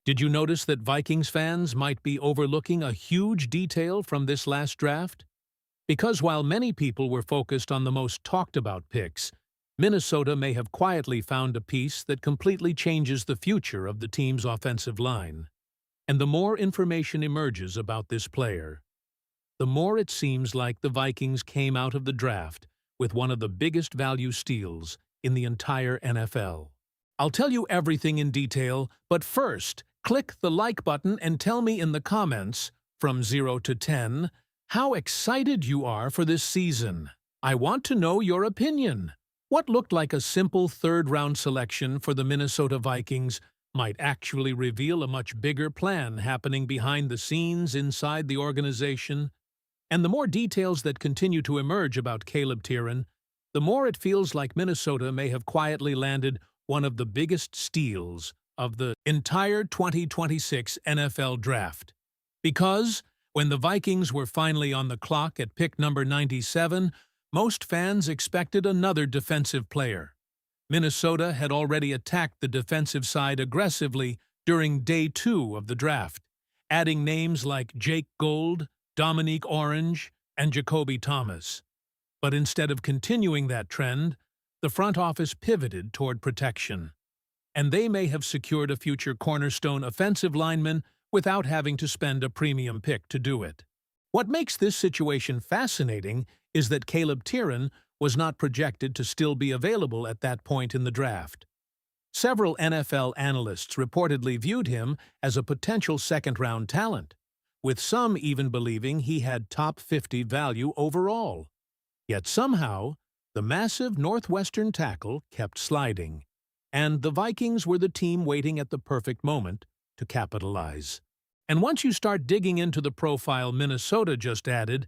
Did you notice that Vikings fans might be overlooking a huge detail from this last draft? Because while many people were focused on the most talked-about picks, Minnesota may have quietly found a piece that completely changes the future of the team's offensive line. And the more information emerges about this player, the more it seems like the Vikings came out of the draft with one of the biggest value steals in the entire NFL. I'll tell you everything in detail, but first, click the like button and tell me in the comments, from 0 to 10, how excited you are for this season. I want to know your opinion. What looked like a simple third-round selection for the Minnesota Vikings might actually reveal a much bigger plan happening behind the scenes inside the organization. And the more details that continue to emerge about Caleb Tieran, the more it feels like Minnesota may have quietly landed one of the biggest steals of the entire 2026 NFL Draft. Because when the Vikings were finally on the clock at pick number 97, most fans expected another defensive player. Minnesota had already attacked the defensive side aggressively during Day 2 of the draft, adding names like Jake Gold, Dominique Orange, and Jacoby Thomas. But instead of continuing that trend, the front office pivoted toward protection, and they may have secured a future cornerstone offensive lineman without having to spend a premium pick to do it. What makes this situation fascinating is that Caleb Tieran was not projected to still be available at that point in the draft. Several NFL analysts reportedly viewed him as a potential second-round talent, with some even believing he had top 50 value overall. Yet somehow, the massive Northwestern tackle kept sliding, and the Vikings were the team waiting at the perfect moment to capitalize. And once you start digging into the profile Minnesota just added,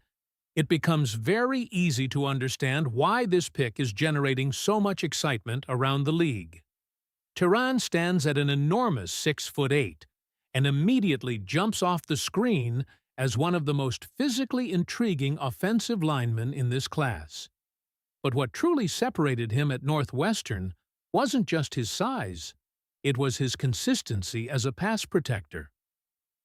it becomes very easy to understand why this pick is generating so much excitement around the league. Tieran stands at an enormous 6'8" and immediately jumps off the screen as one of the most physically intriguing offensive linemen in this class. But what truly separated him at Northwestern wasn't just his size, it was his consistency as a pass protector.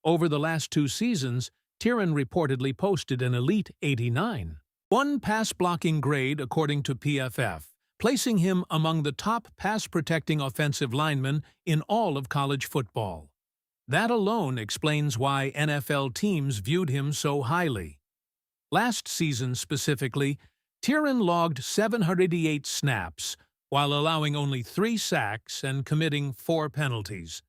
Over the last 2 seasons, Tieran reportedly posted an elite 89, one pass-blocking grade according to PFF, placing him among the top pass-protecting offensive linemen in all of college football. That alone explains why NFL teams viewed him so highly. Last season specifically, Tieran logged 788 snaps, while allowing only 3 sacks and committing 4 penalties.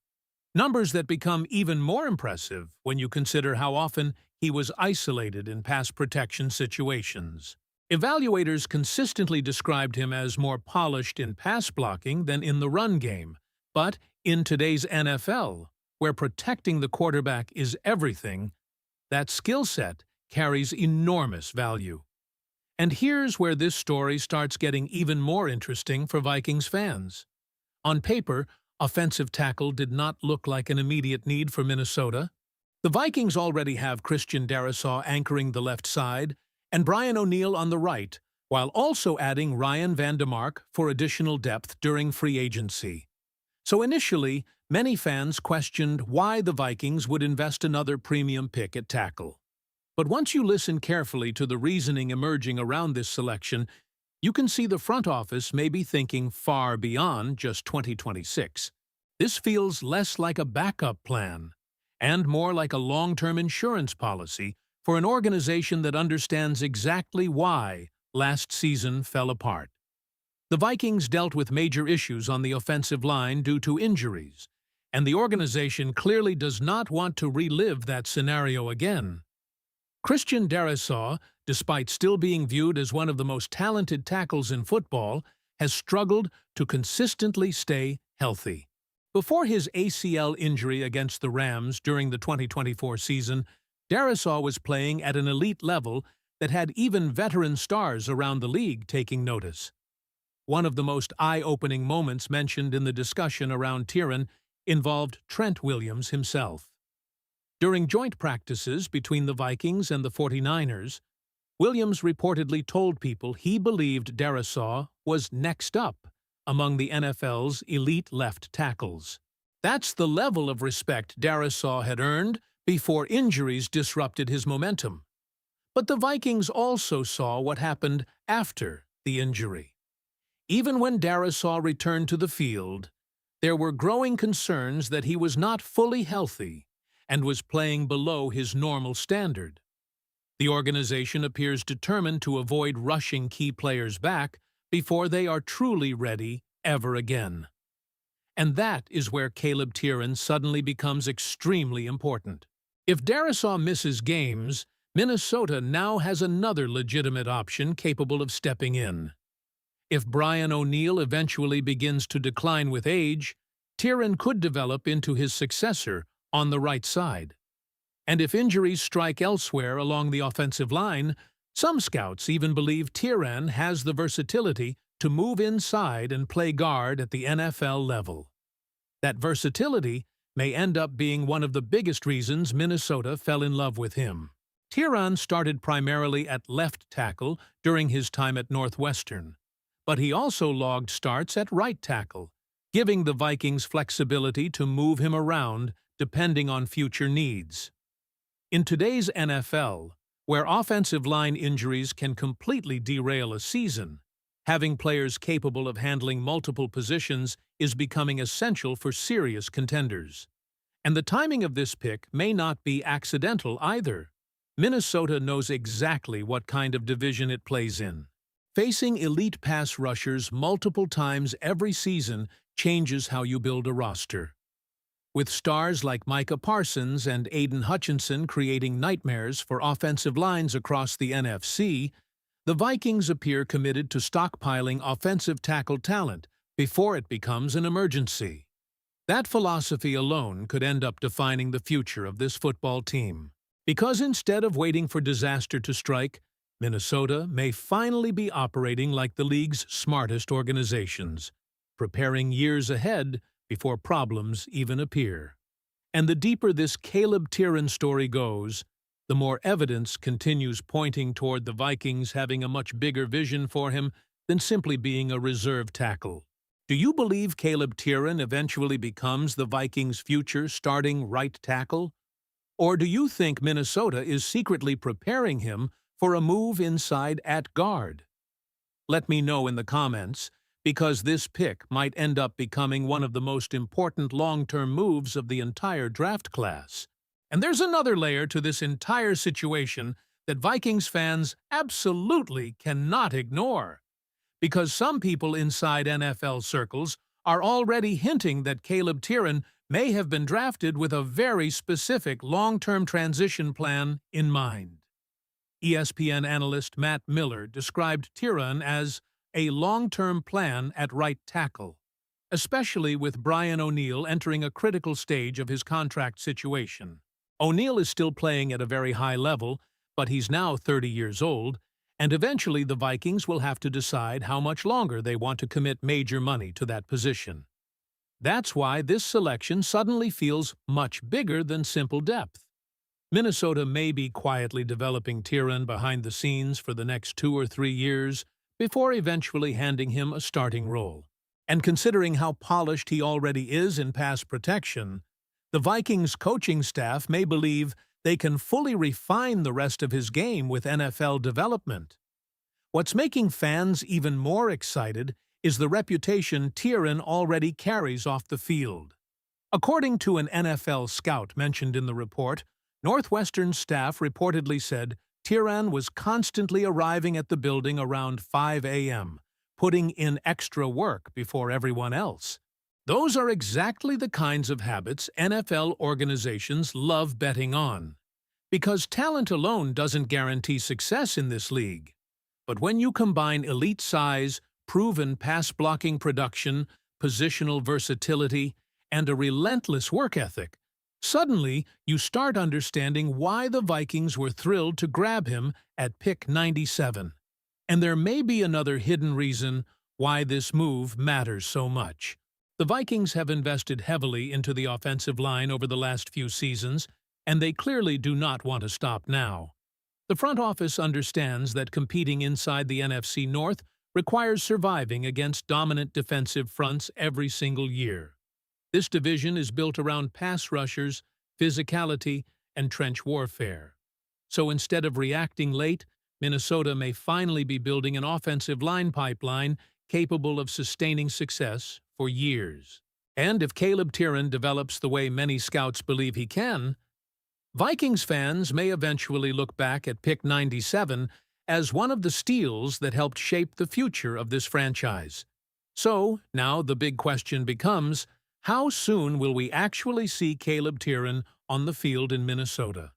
Numbers that become even more impressive when you consider how often he was isolated in pass protection situations. Evaluators consistently described him as more polished in pass blocking than in the run game, but in today's NFL, where protecting the quarterback is everything, that skill set carries enormous value. And here's where this story starts getting even more interesting for Vikings fans. On paper, offensive tackle did not look like an immediate need for Minnesota. The Vikings already have Christian Darrisaw anchoring the left side and Brian O'Neill on the right, while also adding Ryan Vandermark for additional depth during free agency. So initially, many fans questioned why the Vikings would invest another premium pick at tackle. But once you listen carefully to the reasoning emerging around this selection, you can see the front office may be thinking far beyond just 2026. This feels less like a backup plan and more like a long-term insurance policy for an organization that understands exactly why last season fell apart. The Vikings dealt with major issues on the offensive line due to injuries, and the organization clearly does not want to relive that scenario again. Christian Darrisaw, despite still being viewed as one of the most talented tackles in football, has struggled to consistently stay healthy. Before his ACL injury against the Rams during the 2024 season, Darrisaw was playing at an elite level that had even veteran stars around the league taking notice. One of the most eye-opening moments mentioned in the discussion around Tieran involved Trent Williams himself. During joint practices between the Vikings and the 49ers, Williams reportedly told people he believed Darrisaw was next up among the NFL's elite left tackles. That's the level of respect Darisaw had earned before injuries disrupted his momentum. But the Vikings also saw what happened after the injury. Even when Darisaw returned to the field, there were growing concerns that he was not fully healthy and was playing below his normal standard. The organization appears determined to avoid rushing key players back before they are truly ready ever again. And that is where Caleb Tieran suddenly becomes extremely important. If Darisaw misses games, Minnesota now has another legitimate option capable of stepping in. If Brian O'Neill eventually begins to decline with age, Tieran could develop into his successor on the right side. And if injuries strike elsewhere along the offensive line, some scouts even believe Tieran has the versatility to move inside and play guard at the NFL level. That versatility may end up being one of the biggest reasons Minnesota fell in love with him. Tieran started primarily at left tackle during his time at Northwestern, but he also logged starts at right tackle, giving the Vikings flexibility to move him around depending on future needs. In today's NFL, where offensive line injuries can completely derail a season, having players capable of handling multiple positions is becoming essential for serious contenders. And the timing of this pick may not be accidental either. Minnesota knows exactly what kind of division it plays in. Facing elite pass rushers multiple times every season changes how you build a roster. With stars like Micah Parsons and Aiden Hutchinson creating nightmares for offensive lines across the NFC, the Vikings appear committed to stockpiling offensive tackle talent before it becomes an emergency. That philosophy alone could end up defining the future of this football team. Because instead of waiting for disaster to strike, Minnesota may finally be operating like the league's smartest organizations, preparing years ahead before problems even appear. And the deeper this Caleb Tieran story goes, the more evidence continues pointing toward the Vikings having a much bigger vision for him than simply being a reserve tackle. Do you believe Caleb Tieran eventually becomes the Vikings' future starting right tackle? Or do you think Minnesota is secretly preparing him for a move inside at guard? Let me know in the comments, because this pick might end up becoming one of the most important long-term moves of the entire draft class. And there's another layer to this entire situation that Vikings fans absolutely cannot ignore. Because some people inside NFL circles are already hinting that Caleb Tieran may have been drafted with a very specific long-term transition plan in mind. ESPN analyst Matt Miller described Tieran as a long-term plan at right tackle, especially with Brian O'Neill entering a critical stage of his contract situation. O'Neill is still playing at a very high level, but he's now 30 years old, and eventually the Vikings will have to decide how much longer they want to commit major money to that position. That's why this selection suddenly feels much bigger than simple depth. Minnesota may be quietly developing Tieran behind the scenes for the next 2 or 3 years before eventually handing him a starting role. And considering how polished he already is in pass protection, the Vikings coaching staff may believe they can fully refine the rest of his game with NFL development. What's making fans even more excited is the reputation Tieran already carries off the field. According to an NFL scout mentioned in the report, Northwestern staff reportedly said Tieran was constantly arriving at the building around 5 a.m., putting in extra work before everyone else. Those are exactly the kinds of habits NFL organizations love betting on. Because talent alone doesn't guarantee success in this league. But when you combine elite size, proven pass-blocking production, positional versatility, and a relentless work ethic, suddenly you start understanding why the Vikings were thrilled to grab him at pick 97. And there may be another hidden reason why this move matters so much. The Vikings have invested heavily into the offensive line over the last few seasons, and they clearly do not want to stop now. The front office understands that competing inside the NFC North requires surviving against dominant defensive fronts every single year. This division is built around pass rushers, physicality, and trench warfare. So instead of reacting late, Minnesota may finally be building an offensive line pipeline capable of sustaining success for years. And if Caleb Tieran develops the way many scouts believe he can, Vikings fans may eventually look back at pick 97 as one of the steals that helped shape the future of this franchise. So, now the big question becomes, how soon will we actually see Caleb Tieran on the field in Minnesota?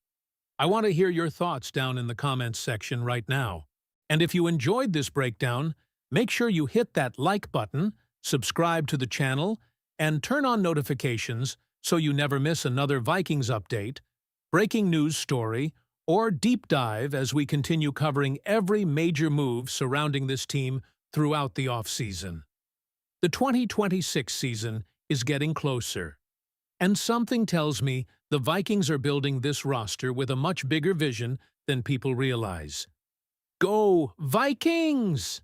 I want to hear your thoughts down in the comments section right now. And if you enjoyed this breakdown, make sure you hit that like button, subscribe to the channel, and turn on notifications so you never miss another Vikings update, breaking news story, or deep dive as we continue covering every major move surrounding this team throughout the offseason. The 2026 season is getting closer, and something tells me the Vikings are building this roster with a much bigger vision than people realize. Go Vikings!